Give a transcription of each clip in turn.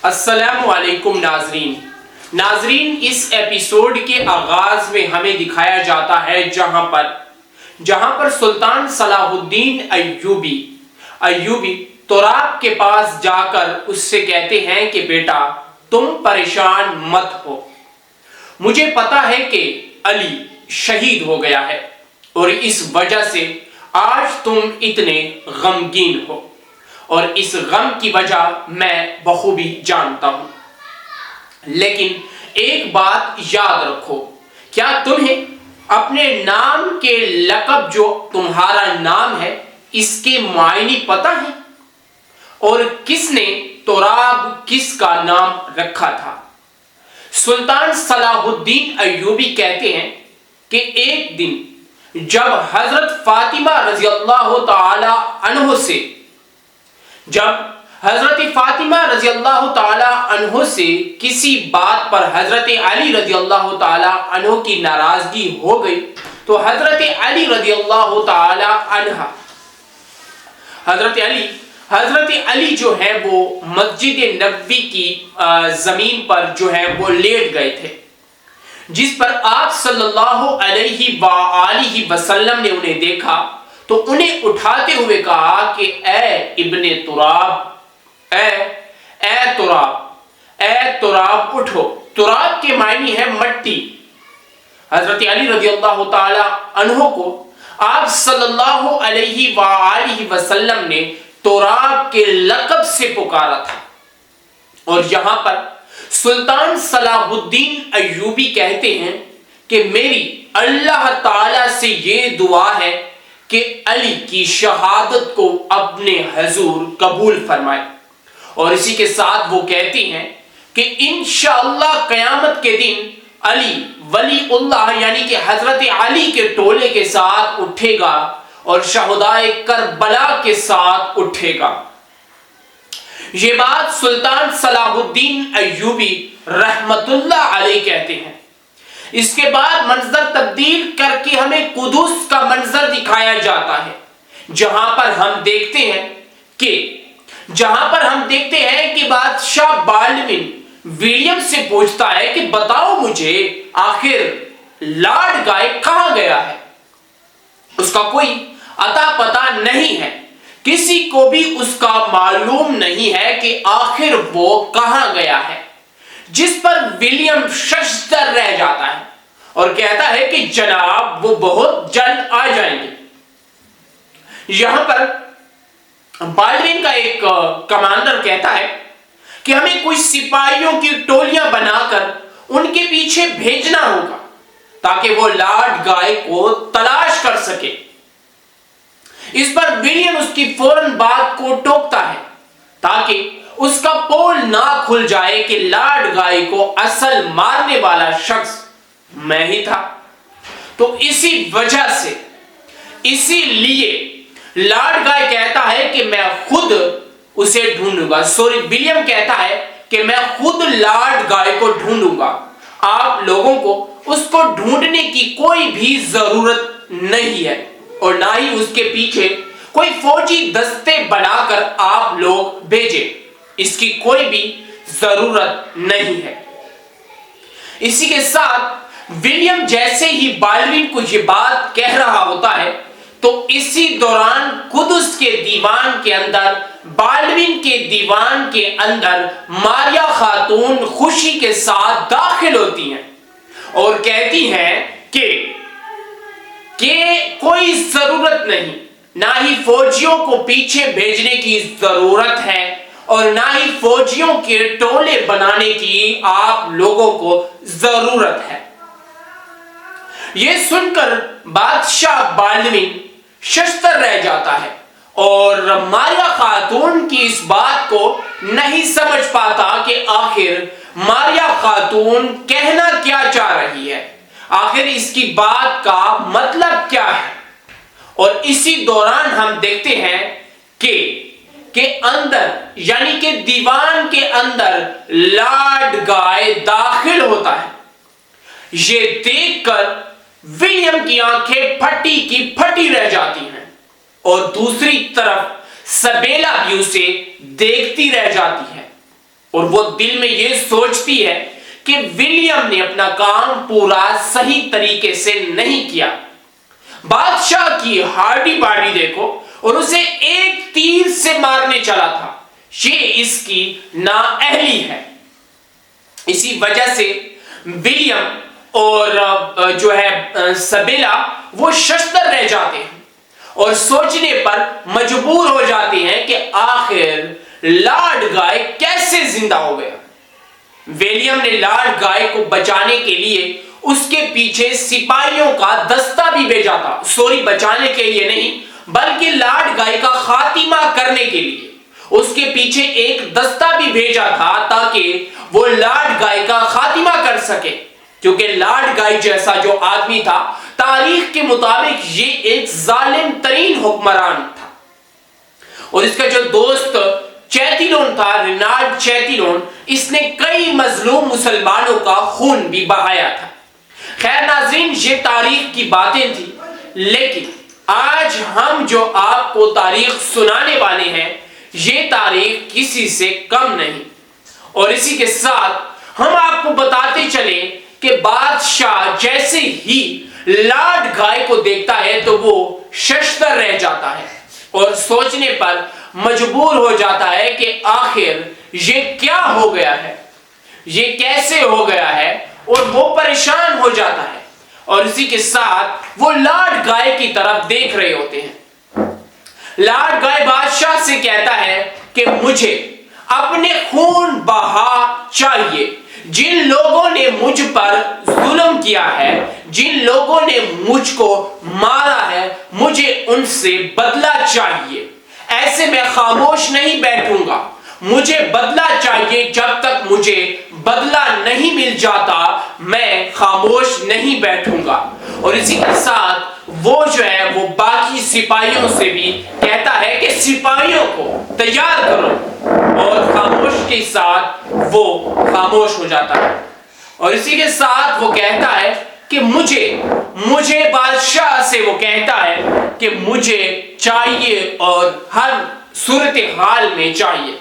السلام علیکم ناظرین، اس ایپیسوڈ کے آغاز میں ہمیں دکھایا جاتا ہے جہاں پر سلطان صلاح الدین ایوبی تراب کے پاس جا کر اس سے کہتے ہیں کہ بیٹا تم پریشان مت ہو، مجھے پتا ہے کہ علی شہید ہو گیا ہے اور اس وجہ سے آج تم اتنے غمگین ہو، اور اس غم کی وجہ میں بخوبی جانتا ہوں، لیکن ایک بات یاد رکھو، کیا تمہیں اپنے نام کے لقب جو تمہارا نام ہے اس کے معنی پتہ ہے اور کس نے تراب کس کا نام رکھا تھا؟ سلطان صلاح الدین ایوبی کہتے ہیں کہ ایک دن جب حضرت فاطمہ رضی اللہ تعالی عنہ سے کسی بات پر حضرت علی رضی اللہ تعالی عنہ کی ناراضگی ہو گئی تو حضرت علی جو ہے وہ مسجد نبوی کی زمین پر جو ہے وہ لیٹ گئے تھے، جس پر آپ صلی اللہ علیہ وآلہ وسلم نے انہیں دیکھا تو انہیں اٹھاتے ہوئے کہا کہ اے ابن تراب، اے تراب اٹھو۔ تراب کے معنی ہے مٹی۔ حضرت علی رضی اللہ تعالی عنہ کو آپ صلی اللہ علیہ وآلہ وسلم نے تراب کے لقب سے پکارا تھا، اور یہاں پر سلطان صلاح الدین ایوبی کہتے ہیں کہ میری اللہ تعالی سے یہ دعا ہے کہ علی کی شہادت کو اپنے حضور قبول فرمائے، اور اسی کے ساتھ وہ کہتے ہیں کہ انشاءاللہ قیامت کے دن علی ولی اللہ یعنی کہ حضرت علی کے ٹولے کے ساتھ اٹھے گا اور شہدائے کربلا کے ساتھ اٹھے گا۔ یہ بات سلطان صلاح الدین ایوبی رحمت اللہ علیہ کہتے ہیں۔ اس کے بعد منظر تبدیل کر کے ہمیں قدس کا منظر دکھایا جاتا ہے، جہاں پر ہم دیکھتے ہیں کہ بادشاہ بالڈون ولیم سے پوچھتا ہے کہ بتاؤ مجھے آخر لارڈ گائے کہاں گیا ہے؟ اس کا کوئی اتا پتا نہیں ہے، کسی کو بھی اس کا معلوم نہیں ہے کہ آخر وہ کہاں گیا ہے، جس پر ولیم ششدر رہ جاتا ہے اور کہتا ہے کہ جناب وہ بہت جلد آ جائیں گے۔ یہاں پر بالڈون کا ایک کمانڈر کہتا ہے کہ ہمیں کچھ سپاہیوں کی ٹولیاں بنا کر ان کے پیچھے بھیجنا ہوگا تاکہ وہ لارڈ گائے کو تلاش کر سکے۔ اس پر ولیم اس کی فوراً بات کو ٹوکتا ہے تاکہ اس کا پول نہ کھل جائے کہ لارڈ گائے کو اصل مارنے والا شخص میں ہی تھا۔ تو اسی لیے لارڈ گائے کہتا ہے کہ میں خود اسے ڈھونڈوں گا، ولیم کہتا ہے کہ میں خود لارڈ گائے کو ڈھونڈوں گا، آپ لوگوں کو اس کو ڈھونڈنے کی کوئی بھی ضرورت نہیں ہے، اور نہ ہی اس کے پیچھے کوئی فوجی دستے بنا کر آپ لوگ بھیجے، اس کی کوئی بھی ضرورت نہیں ہے۔ اسی کے ساتھ ولیم جیسے ہی بالڈون کو یہ بات کہہ رہا ہوتا ہے تو اسی دوران قدس کے دیوان کے اندر، بالڈون کے دیوان کے اندر ماریا خاتون خوشی کے ساتھ داخل ہوتی ہیں اور کہتی ہیں کہ کوئی ضرورت نہیں، نہ ہی فوجیوں کو پیچھے بھیجنے کی ضرورت ہے اور نہ ہی فوجیوں کے ٹولے بنانے کی آپ لوگوں کو ضرورت ہے۔ یہ سن کر بادشاہ بالڈون ششدر رہ جاتا ہے اور ماریا خاتون کی اس بات کو نہیں سمجھ پاتا کہ آخر ماریا خاتون کہنا کیا چاہ رہی ہے، آخر اس کی بات کا مطلب کیا ہے۔ اور اسی دوران ہم دیکھتے ہیں کہ اندر یعنی کہ دیوان کے اندر لارڈ گائے داخل ہوتا ہے۔ یہ دیکھ کر ولیم کی آنکھیں پھٹی کی پھٹی رہ جاتی ہیں اور دوسری طرف سبیلا بھی اسے دیکھتی رہ جاتی ہے۔ اور وہ دل میں یہ سوچتی ہے کہ ولیم نے اپنا کام پورا صحیح طریقے سے نہیں کیا. بادشاہ کی ہارڈی باڈی دیکھو اور اسے ایک تیر سے مارنے چلا تھا. یہ اس کی نااہلی ہے. اسی وجہ سے ولیم اور جو ہے سبیلا وہ ششدر رہ جاتے ہیں اور سوچنے پر مجبور ہو جاتے ہیں کہ آخر لارڈ گائے کیسے زندہ ہو گیا. ولیم نے لارڈ گائے کو بچانے کے لیے اس کے پیچھے سپاہیوں کا دستہ بھی بھیجا تھا. بچانے کے لیے نہیں بلکہ لارڈ گائے کا خاتمہ کرنے کے لیے اس کے پیچھے ایک دستہ بھی بھیجا تھا تاکہ وہ لارڈ گائے کا خاتمہ کر سکے. کیونکہ لارڈ گائے جیسا جو آدمی تھا تاریخ کے مطابق یہ ایک ظالم ترین حکمران تھا. اور اس کا جو دوست چیتیلون تھا، رینالڈ چیتیلون، اس نے کئی مظلوم مسلمانوں کا خون بھی بہایا تھا. خیر ناظرین، یہ تاریخ کی باتیں تھی، لیکن آج ہم جو آپ کو تاریخ سنانے والے ہیں یہ تاریخ کسی سے کم نہیں. اور اسی کے ساتھ ہم آپ کو بتاتے چلیں کہ بادشاہ جیسے ہی لارڈ گائے کو دیکھتا ہے تو وہ ششدر رہ جاتا ہے اور سوچنے پر مجبور ہو جاتا ہے کہ آخر یہ کیا ہو گیا ہے، یہ کیسے ہو گیا ہے، اور وہ پریشان ہو جاتا ہے. اور اسی کے ساتھ وہ لارڈ گائے کی طرف دیکھ رہے ہوتے ہیں. لارڈ گائے بادشاہ سے کہتا ہے کہ مجھے اپنے خون بہا چاہیے. جن لوگوں نے مجھ پر ظلم کیا ہے، جن لوگوں نے مجھ کو مارا ہے، مجھے ان سے بدلہ چاہیے. ایسے میں خاموش نہیں بیٹھوں گا، مجھے بدلہ چاہیے. جب تک مجھے بدلہ نہیں مل جاتا میں خاموش نہیں بیٹھوں گا. اور اسی کے ساتھ وہ جو ہے وہ باقی سپاہیوں سے بھی کہتا ہے کہ سپاہیوں کو تیار کرو، اور خاموش کے ساتھ وہ خاموش ہو جاتا ہے. اور اسی کے ساتھ وہ کہتا ہے کہ مجھے بادشاہ سے وہ کہتا ہے کہ مجھے چاہیے اور ہر صورتحال میں چاہیے.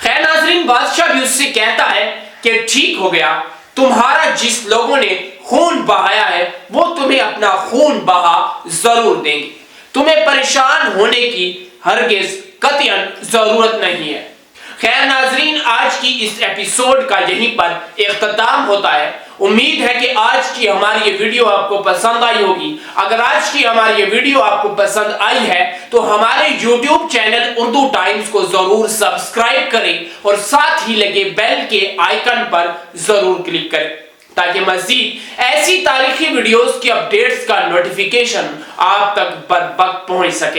خیر ناظرین، بادشاہ بھی اس سے کہتا ہے کہ ٹھیک ہو گیا، تمہارا جس لوگوں نے خون بہایا ہے وہ تمہیں اپنا خون بہا ضرور دیں گے. تمہیں پریشان ہونے کی ہرگز قطعاً ضرورت نہیں ہے. خیر ناظرین، آج کی اس ایپیسوڈ کا یہیں پر اختتام ہوتا ہے. امید ہے کہ آج کی ہماری یہ ویڈیو آپ کو پسند آئی ہوگی. اگر آج کی ہماری یہ ویڈیو آپ کو پسند آئی ہے تو ہمارے یوٹیوب چینل اردو ٹائمز کو ضرور سبسکرائب کریں اور ساتھ ہی لگے بیل کے آئیکن پر ضرور کلک کریں تاکہ مزید ایسی تاریخی ویڈیوز کی اپڈیٹس کا نوٹیفیکیشن آپ تک بر وقت پہنچ سکے.